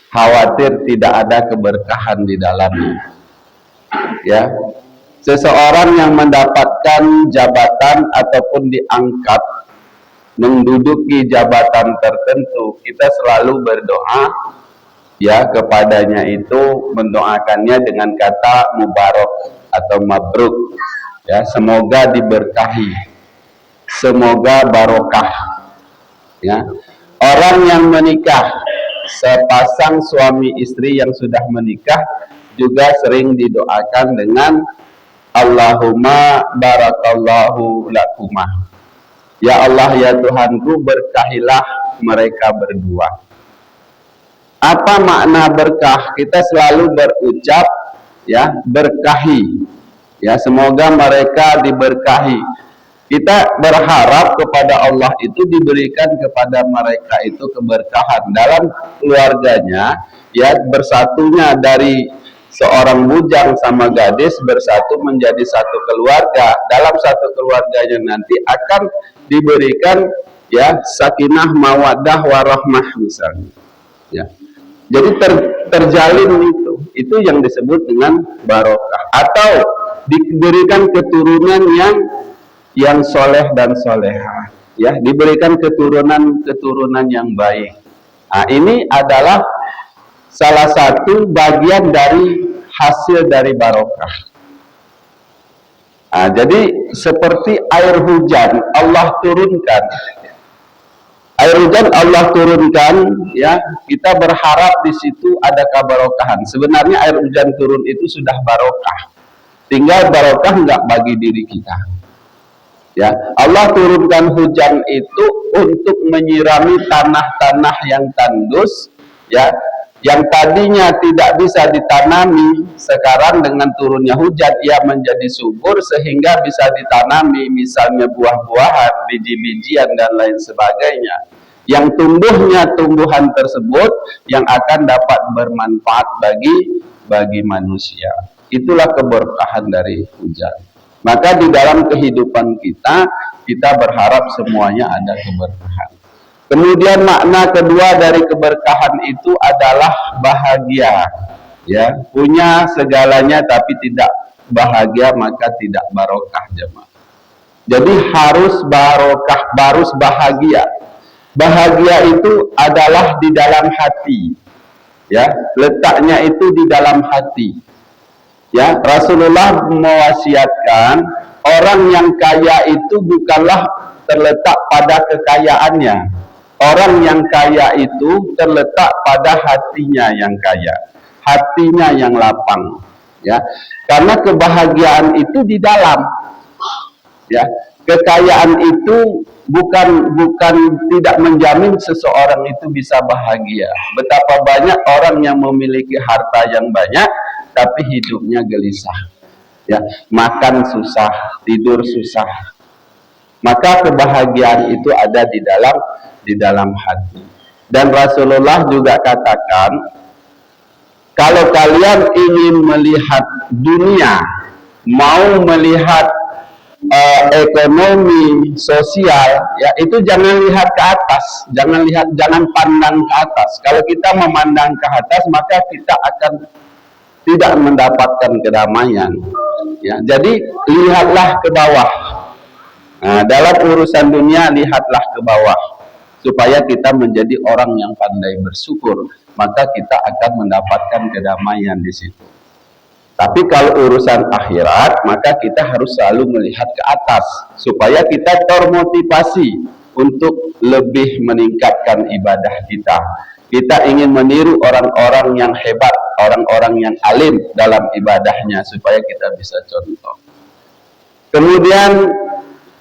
khawatir tidak ada keberkahan di dalamnya. Ya, seseorang yang mendapatkan jabatan ataupun diangkat menduduki jabatan tertentu, kita selalu berdoa ya kepadanya, itu mendoakannya dengan kata mubarak atau mabruk, ya, semoga diberkahi, semoga barokah. Ya, orang yang menikah, sepasang suami istri yang sudah menikah juga sering didoakan dengan Allahumma barakallahu lakumah. Ya Allah ya Tuhanku, berkahilah mereka berdua. Apa makna berkah? Kita selalu berucap ya berkahi. Ya, semoga mereka diberkahi. Kita berharap kepada Allah itu diberikan kepada mereka itu keberkahan dalam keluarganya, ya, bersatunya dari seorang bujang sama gadis bersatu menjadi satu keluarga. Dalam satu keluarganya nanti akan diberikan ya sakinah mawaddah warahmah misalnya. Ya. Jadi terjalin itu yang disebut dengan barokah, atau diberikan keturunan yang soleh dan soleha, ya, diberikan keturunan yang baik. Nah, ini adalah salah satu bagian dari hasil dari barokah. Nah, jadi seperti air hujan Allah turunkan, ya, kita berharap di situ ada kebarokahan. Sebenarnya air hujan turun itu sudah barokah, tinggal barokah nggak bagi diri kita. Ya, Allah turunkan hujan itu untuk menyirami tanah-tanah yang tandus, ya, yang tadinya tidak bisa ditanami, sekarang dengan turunnya hujan ia menjadi subur sehingga bisa ditanami, misalnya buah-buahan, biji-bijian dan lain sebagainya. Yang tumbuhnya tumbuhan tersebut yang akan dapat bermanfaat bagi manusia. Itulah keberkahan dari hujan. Maka di dalam kehidupan kita berharap semuanya ada keberkahan. Kemudian makna kedua dari keberkahan itu adalah bahagia. Ya, punya segalanya tapi tidak bahagia maka tidak barokah, jemaah. Jadi harus barokah, harus bahagia. Bahagia itu adalah di dalam hati. Ya, letaknya itu di dalam hati. Ya, Rasulullah mewasiatkan orang yang kaya itu bukanlah terletak pada kekayaannya. Orang yang kaya itu terletak pada hatinya yang kaya, hatinya yang lapang. Ya, karena kebahagiaan itu di dalam. Ya, kekayaan itu bukan tidak menjamin seseorang itu bisa bahagia. Betapa banyak orang yang memiliki harta yang banyak tapi hidupnya gelisah, ya, makan susah, tidur susah. Maka kebahagiaan itu ada di dalam hati. Dan Rasulullah juga katakan, kalau kalian ingin melihat dunia, mau melihat ekonomi sosial, ya, itu jangan lihat ke atas, jangan pandang ke atas. Kalau kita memandang ke atas, maka kita akan tidak mendapatkan kedamaian. Ya, jadi lihatlah ke bawah. Nah, dalam urusan dunia lihatlah ke bawah supaya kita menjadi orang yang pandai bersyukur, maka kita akan mendapatkan kedamaian di situ. Tapi kalau urusan akhirat, maka kita harus selalu melihat ke atas supaya kita termotivasi untuk lebih meningkatkan ibadah kita. Kita ingin meniru orang-orang yang hebat, orang-orang yang alim dalam ibadahnya supaya kita bisa contoh. Kemudian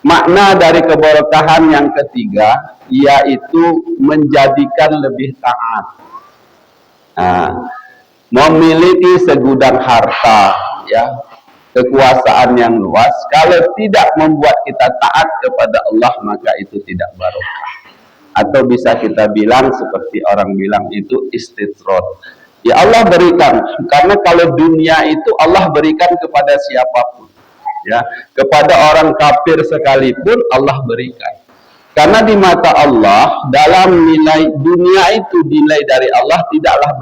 makna dari keberkahan yang ketiga yaitu menjadikan lebih taat. Nah, memiliki segudang harta, ya, kekuasaan yang luas, kalau tidak membuat kita taat kepada Allah maka itu tidak barokah. Atau bisa kita bilang seperti orang bilang itu istitrod. Ya, Allah berikan, karena kalau dunia itu Allah berikan kepada siapapun, ya, kepada orang kafir sekalipun Allah berikan. Karena di mata Allah, dalam nilai dunia itu, nilai dari Allah tidaklah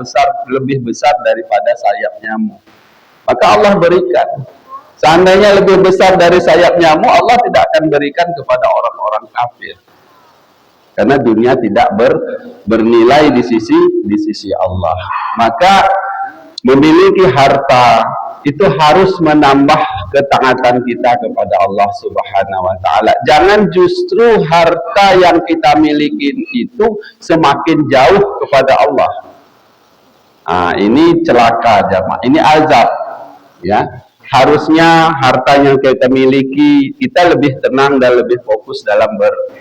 lebih besar daripada sayap nyamuk. Maka Allah berikan. Seandainya lebih besar dari sayap nyamuk, Allah tidak akan berikan kepada orang-orang kafir. Karena dunia tidak bernilai di sisi Allah. Maka memiliki harta itu harus menambah ketaatan kita kepada Allah Subhanahu wa taala. Jangan justru harta yang kita miliki itu semakin jauh kepada Allah. Ini celaka jamaah, ini azab ya. Harusnya harta yang kita miliki, kita lebih tenang dan lebih fokus dalam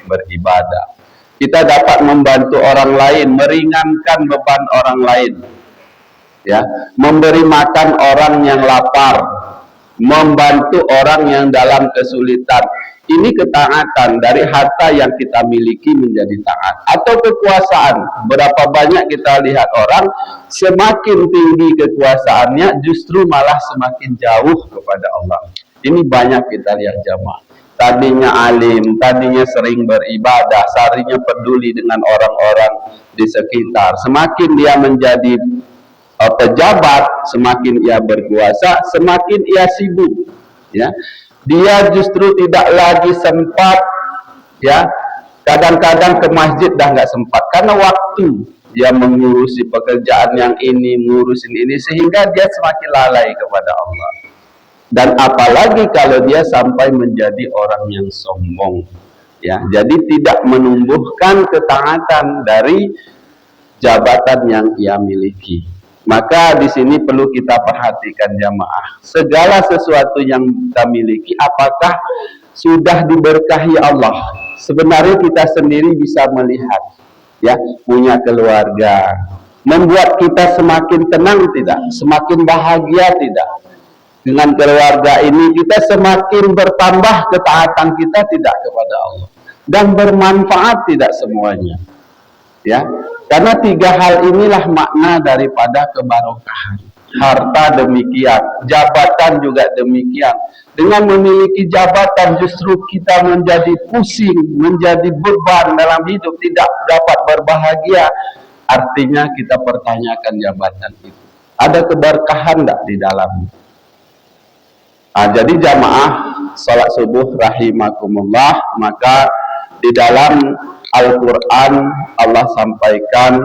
beribadah. Kita dapat membantu orang lain, meringankan beban orang lain, ya, memberi makan orang yang lapar, membantu orang yang dalam kesulitan. Ini ketaatan dari harta yang kita miliki menjadi taat. Atau kekuasaan, berapa banyak kita lihat orang semakin tinggi kekuasaannya justru malah semakin jauh kepada Allah. Ini banyak kita lihat jamaah. Tadinya alim, tadinya sering beribadah, tadinya peduli dengan orang-orang di sekitar. Semakin dia menjadi pejabat, semakin ia berkuasa, semakin ia sibuk. Ya, dia justru tidak lagi sempat. Ya, kadang-kadang ke masjid dah nggak sempat karena waktu dia mengurusi pekerjaan yang ini, mengurusin ini, sehingga dia semakin lalai kepada Allah. Dan apalagi kalau dia sampai menjadi orang yang sombong, ya, jadi tidak menumbuhkan ketaatan dari jabatan yang ia miliki. Maka di sini perlu kita perhatikan jamaah, segala sesuatu yang kita miliki apakah sudah diberkahi Allah. Sebenarnya kita sendiri bisa melihat, ya, punya keluarga membuat kita semakin tenang tidak, semakin bahagia tidak. Dengan keluarga ini kita semakin bertambah ketaatan kita tidak kepada Allah, dan bermanfaat tidak semuanya, ya. Karena tiga hal inilah makna daripada kebarokahan. Harta demikian, jabatan juga demikian. Dengan memiliki jabatan justru kita menjadi pusing, menjadi beban dalam hidup, tidak dapat berbahagia. Artinya kita pertanyakan jabatan itu, ada keberkahan tidak di dalamnya? Jadi jamaah salat subuh rahimakumullah, maka di dalam Al-Quran Allah sampaikan,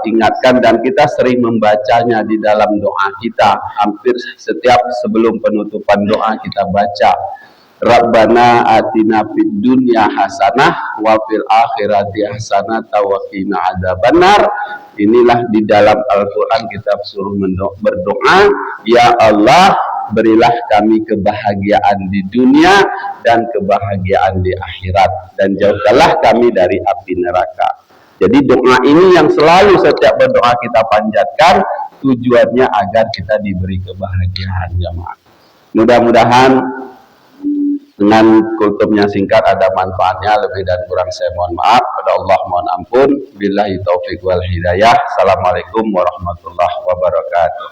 ingatkan, dan kita sering membacanya di dalam doa kita. Hampir setiap sebelum penutupan doa kita baca, Rabbana atina fid dunya hasanah wa fil akhirati hasanah wa qina adzabannar. Inilah di dalam Al-Quran kita suruh berdoa, ya Allah, berilah kami kebahagiaan di dunia dan kebahagiaan di akhirat, dan jauhkanlah kami dari api neraka. Jadi doa ini yang selalu setiap berdoa kita panjatkan, tujuannya agar kita diberi kebahagiaan jamaah. Mudah-mudahan dengan kultumnya singkat ada manfaatnya. Lebih dan kurang saya mohon maaf. Pada Allah mohon ampun. Billahi taufiq wal hidayah. Assalamualaikum warahmatullahi wabarakatuh.